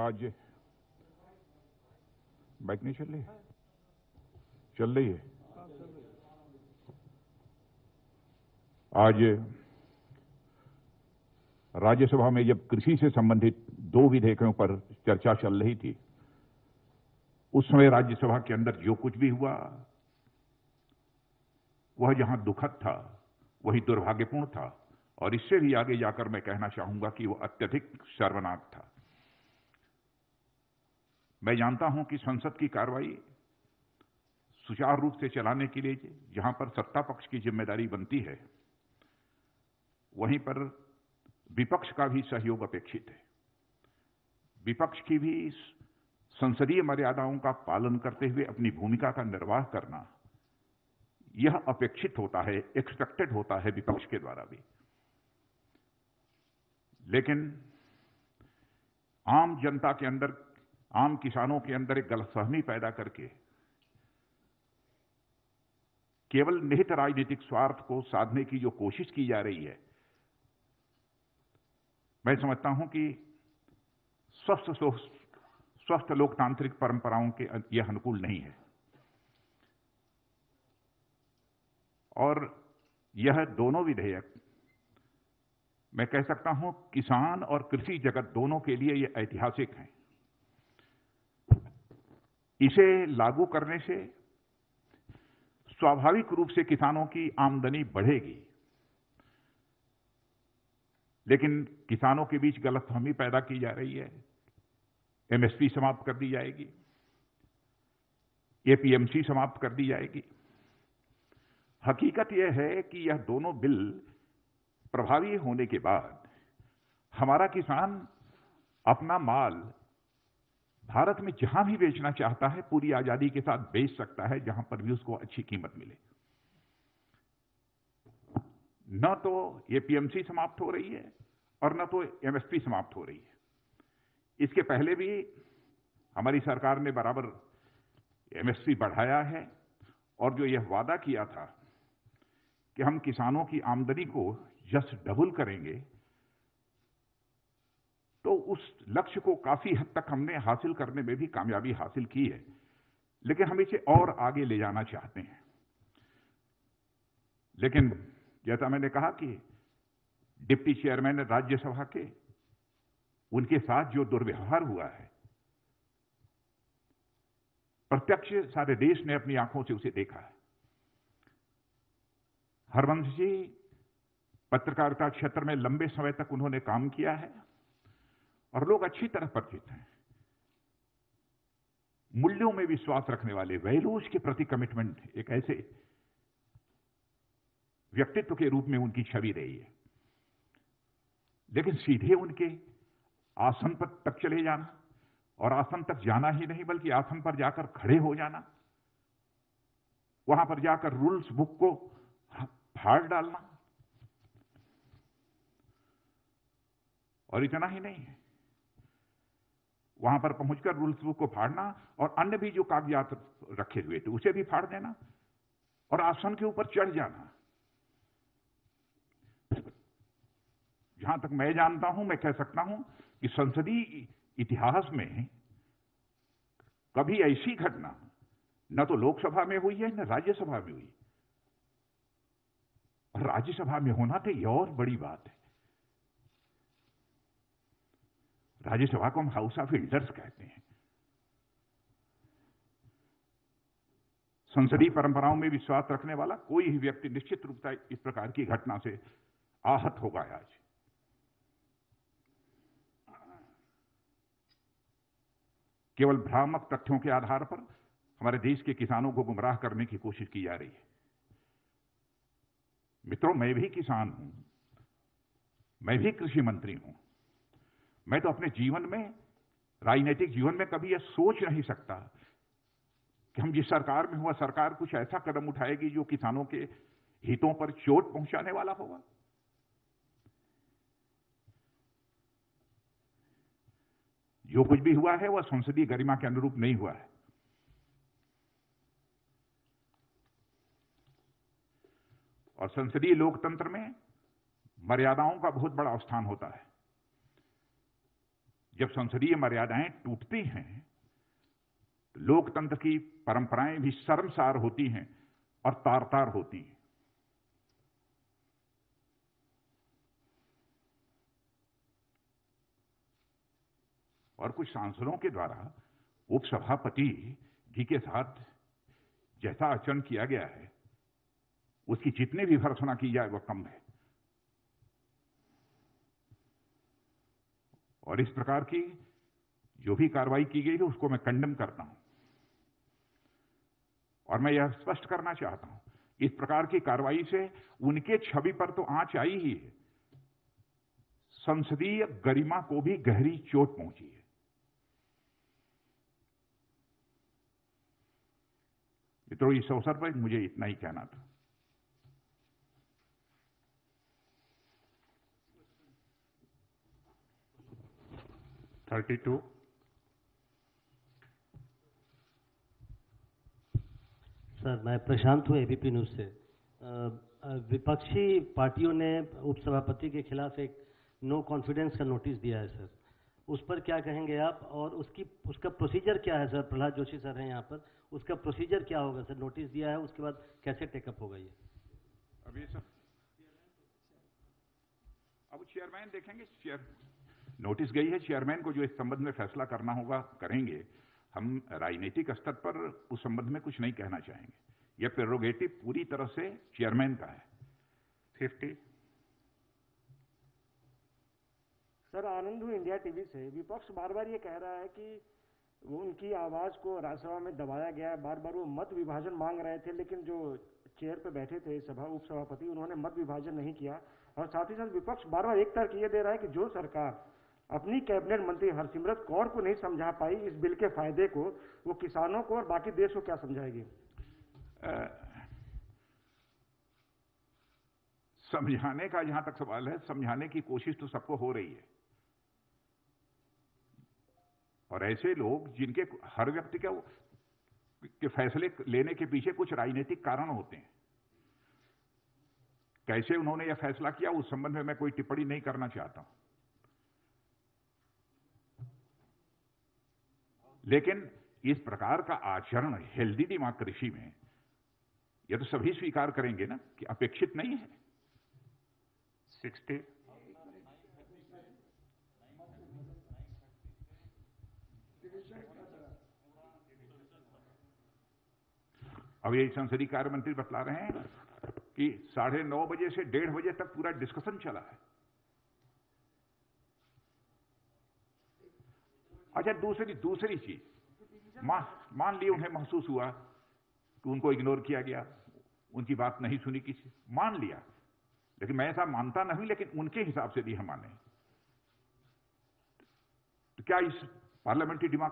आज बाइक नहीं चल रही, चल रही है। आज राज्यसभा में जब कृषि से संबंधित 2 विधेयकों पर चर्चा चल रही थी, उस समय राज्यसभा के अंदर जो कुछ भी हुआ वह जहां दुखद था वही दुर्भाग्यपूर्ण था, और इससे भी आगे जाकर मैं कहना चाहूंगा कि वह अत्यधिक शर्मनाक था। मैं जानता हूं कि संसद की कार्रवाई सुचारू रूप से चलाने के लिए जहां पर सत्ता पक्ष की जिम्मेदारी बनती है, वहीं पर विपक्ष का भी सहयोग अपेक्षित है। विपक्ष की भी संसदीय मर्यादाओं का पालन करते हुए अपनी भूमिका का निर्वाह करना यह अपेक्षित होता है, एक्सपेक्टेड होता है विपक्ष के द्वारा भी। लेकिन आम जनता के अंदर, आम किसानों के अंदर एक गलतफहमी पैदा करके केवल निहित राजनीतिक स्वार्थ को साधने की जो कोशिश की जा रही है, मैं समझता हूं कि स्वस्थ लोकतांत्रिक परंपराओं के यह अनुकूल नहीं है। और यह दोनों विधेयक, मैं कह सकता हूं, किसान और कृषि जगत दोनों के लिए यह ऐतिहासिक हैं। इसे लागू करने से स्वाभाविक रूप से किसानों की आमदनी बढ़ेगी, लेकिन किसानों के बीच गलतफहमी पैदा की जा रही है। एमएसपी समाप्त कर दी जाएगी, एपीएमसी समाप्त कर दी जाएगी। हकीकत यह है कि यह दोनों बिल प्रभावी होने के बाद हमारा किसान अपना माल भारत में जहां भी बेचना चाहता है पूरी आजादी के साथ बेच सकता है, जहां पर भी उसको अच्छी कीमत मिले। न तो एपीएमसी समाप्त हो रही है और न तो एमएसपी समाप्त हो रही है। इसके पहले भी हमारी सरकार ने बराबर एमएसपी बढ़ाया है, और जो यह वादा किया था कि हम किसानों की आमदनी को जस्ट डबल करेंगे, तो उस लक्ष्य को काफी हद तक हमने हासिल करने में भी कामयाबी हासिल की है। लेकिन हम इसे और आगे ले जाना चाहते हैं। लेकिन जैसा मैंने कहा कि डिप्टी चेयरमैन राज्यसभा के, उनके साथ जो दुर्व्यवहार हुआ है, प्रत्यक्ष सारे देश ने अपनी आंखों से उसे देखा है। हरवंश जी पत्रकारिता क्षेत्र में लंबे समय तक उन्होंने काम किया है और लोग अच्छी तरह परिचित हैं। मूल्यों में विश्वास रखने वाले, वैल्यूज के प्रति कमिटमेंट, एक ऐसे व्यक्तित्व के रूप में उनकी छवि रही है। लेकिन सीधे उनके आसन पर तक चले जाना, और आसन तक जाना ही नहीं बल्कि आसन पर जाकर खड़े हो जाना, वहां पर जाकर रूल्स बुक को फाड़ डालना, और इतना ही नहीं, वहां पर पहुंचकर रूल्स बुक को फाड़ना और अन्य भी जो कागजात रखे हुए थे उसे भी फाड़ देना और आसन के ऊपर चढ़ जाना। जहां तक मैं जानता हूं, मैं कह सकता हूं कि संसदीय इतिहास में कभी ऐसी घटना न तो लोकसभा में हुई है न राज्यसभा में हुई, और राज्यसभा में होना तो यह और बड़ी बात है। राज्यसभा को हम हाउस ऑफ एल्डर्स कहते हैं। संसदीय परंपराओं में विश्वास रखने वाला कोई भी व्यक्ति निश्चित रूप से इस प्रकार की घटना से आहत होगा। आज केवल भ्रामक तथ्यों के आधार पर हमारे देश के किसानों को गुमराह करने की कोशिश की जा रही है। मित्रों, मैं भी किसान हूं, मैं भी कृषि मंत्री हूं। मैं तो अपने जीवन में, राजनीतिक जीवन में कभी यह सोच नहीं सकता कि हम जिस सरकार में हुआ, सरकार कुछ ऐसा कदम उठाएगी जो किसानों के हितों पर चोट पहुंचाने वाला होगा। जो कुछ भी हुआ है वह संसदीय गरिमा के अनुरूप नहीं हुआ है। और संसदीय लोकतंत्र में मर्यादाओं का बहुत बड़ा स्थान होता है। जब संसदीय मर्यादाएं टूटती हैं, लोकतंत्र की परंपराएं भी शर्मसार होती हैं और तार-तार होती हैं। और कुछ सांसदों के द्वारा उपसभापति जी के साथ जैसा आचरण किया गया है, उसकी जितनी भी भर्त्सना की जाए वह कम है। और इस प्रकार की जो भी कार्रवाई की गई है उसको मैं कंडेम करता हूं। और मैं यह स्पष्ट करना चाहता हूं, इस प्रकार की कार्रवाई से उनके छवि पर तो आंच आई ही है, संसदीय गरिमा को भी गहरी चोट पहुंची है। मित्रों, इस अवसर पर मुझे इतना ही कहना था। सर, मैं प्रशांत हूँ एबीपी न्यूज से। विपक्षी पार्टियों ने उपसभापति के खिलाफ एक नो कॉन्फिडेंस का नोटिस दिया है सर, उस पर क्या कहेंगे आप? और उसका प्रोसीजर क्या है सर? प्रहलाद जोशी सर हैं यहाँ पर, उसका प्रोसीजर क्या होगा सर? नोटिस दिया है, उसके बाद कैसे टेकअप होगा ये? अब ये सब अब चेयरमैन देखेंगे। नोटिस गई है, चेयरमैन को जो इस संबंध में फैसला करना होगा करेंगे। हम राजनीतिक स्तर पर उस संबंध में कुछ नहीं कहना चाहेंगे। यह प्रेरोगेटिव पूरी तरह से चेयरमैन का है। 50 सर, आनंद हूँ इंडिया टीवी से। विपक्ष बार बार ये कह रहा है कि वो उनकी आवाज को राज्यसभा में दबाया गया है। बार बार वो मत विभाजन मांग रहे थे, लेकिन जो चेयर पे बैठे थे उपसभापति, उन्होंने मत विभाजन नहीं किया। और साथ ही साथ विपक्ष बार बार एक तर्क ये दे रहा है कि जो सरकार अपनी कैबिनेट मंत्री हरसिमरत कौर को नहीं समझा पाई इस बिल के फायदे को, वो किसानों को और बाकी देश को क्या समझाएगी? समझाने का जहां तक सवाल है, समझाने की कोशिश तो सबको हो रही है। और ऐसे लोग जिनके हर व्यक्ति के फैसले लेने के पीछे कुछ राजनीतिक कारण होते हैं, कैसे उन्होंने यह फैसला किया उस संबंध में मैं कोई टिप्पणी नहीं करना चाहता हूं। लेकिन इस प्रकार का आचरण हेल्दी डेमोक्रेसी में यह तो सभी स्वीकार करेंगे ना कि अपेक्षित नहीं है। 60 अब ये संसदीय कार्य मंत्री बतला रहे हैं कि 9:30 बजे से 1:30 बजे तक पूरा डिस्कशन चला है। अच्छा, दूसरी चीज, मान लिया उन्हें महसूस हुआ कि उनको इग्नोर किया गया, उनकी बात नहीं सुनी किसी, मान लिया। लेकिन मैं ऐसा मानता नहीं, लेकिन उनके हिसाब से भी हम माने। तो क्या इस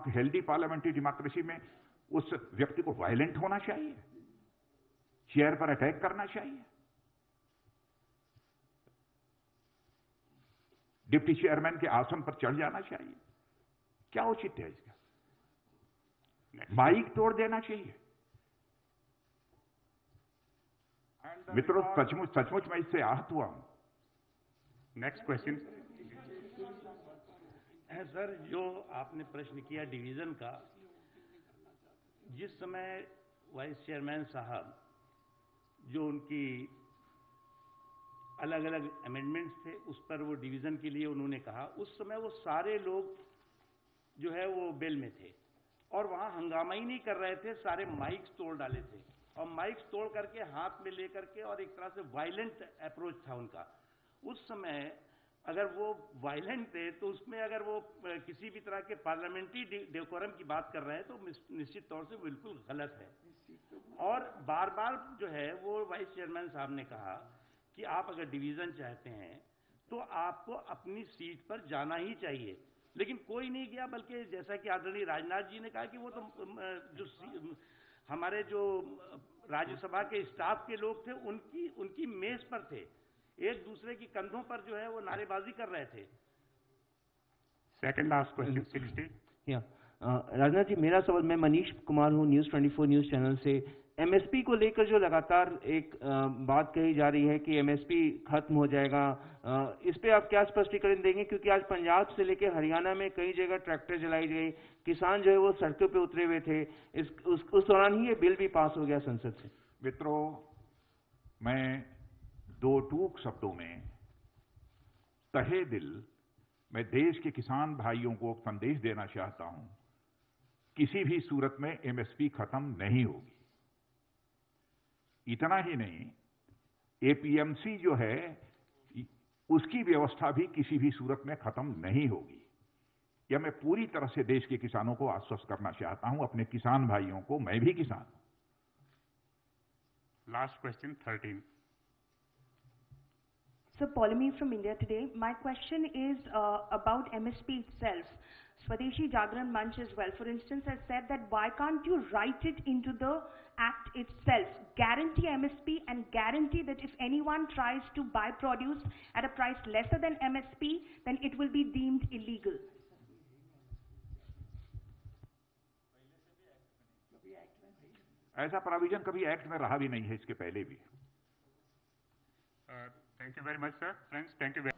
हेल्दी पार्लियामेंट्री डेमोक्रेसी में उस व्यक्ति को वायलेंट होना चाहिए, चेयर पर अटैक करना चाहिए, डिप्टी चेयरमैन के आसन पर चढ़ जाना चाहिए? क्या औचित्य है इसका? माइक तोड़ देना चाहिए? मित्रों, सचमुच मैं इससे आहत हुआ हूं। नेक्स्ट क्वेश्चन है सर, जो आपने प्रश्न किया डिवीजन का, जिस समय वाइस चेयरमैन साहब जो उनकी अलग अलग अमेंडमेंट्स थे उस पर वो डिवीजन के लिए उन्होंने कहा, उस समय वो सारे लोग जो है वो बेल में थे और वहां हंगामा ही नहीं कर रहे थे, सारे माइक्स तोड़ डाले थे और माइक्स तोड़ करके हाथ में लेकर के, और एक तरह से वायलेंट अप्रोच था उनका। उस समय अगर वो वायलेंट थे तो उसमें अगर वो किसी भी तरह के पार्लियामेंट्री डेकोरम की बात कर रहे हैं तो निश्चित तौर से बिल्कुल गलत है। और बार बार जो है वो वाइस चेयरमैन साहब ने कहा कि आप अगर डिवीजन चाहते हैं तो आपको अपनी सीट पर जाना ही चाहिए, लेकिन कोई नहीं गया। बल्कि जैसा कि आदरणीय राजनाथ जी ने कहा कि वो तो जो हमारे जो राज्यसभा के स्टाफ के लोग थे उनकी मेज पर थे, एक दूसरे की कंधों पर जो है वो नारेबाजी कर रहे थे। Second last question 60। Rajnath ji, मेरा सवाल, मैं मनीष कुमार हूँ न्यूज़ 24 न्यूज़ चैनल से। एमएसपी को लेकर जो लगातार एक बात कही जा रही है कि एमएसपी खत्म हो जाएगा, इस पे आप क्या स्पष्टीकरण देंगे? क्योंकि आज पंजाब से लेकर हरियाणा में कई जगह ट्रैक्टर जलाई गई, किसान जो है वो सड़कों पे उतरे हुए थे, उस दौरान ही ये बिल भी पास हो गया संसद से। मित्रों, मैं दो टूक शब्दों में तहे दिल मैं देश के किसान भाइयों को संदेश देना चाहता हूं, किसी भी सूरत में एमएसपी खत्म नहीं होगी। इतना ही नहीं, एपीएमसी जो है उसकी व्यवस्था भी किसी भी सूरत में खत्म नहीं होगी। यह मैं पूरी तरह से देश के किसानों को आश्वस्त करना चाहता हूं, अपने किसान भाइयों को। मैं भी किसान हूं। Last question, 13. So, Polemy from India Today. My question is about MSP itself. Swadeshi Jagran Manch as well, for instance, has said that why can't you write it into the act itself, guarantee MSP and guarantee that if anyone tries to buy produce at a price lesser than MSP, then it will be deemed illegal. ऐसा provision कभी act में रहा भी नहीं है, इसके पहले भी। Thank you very much, sir. Friends, thank you very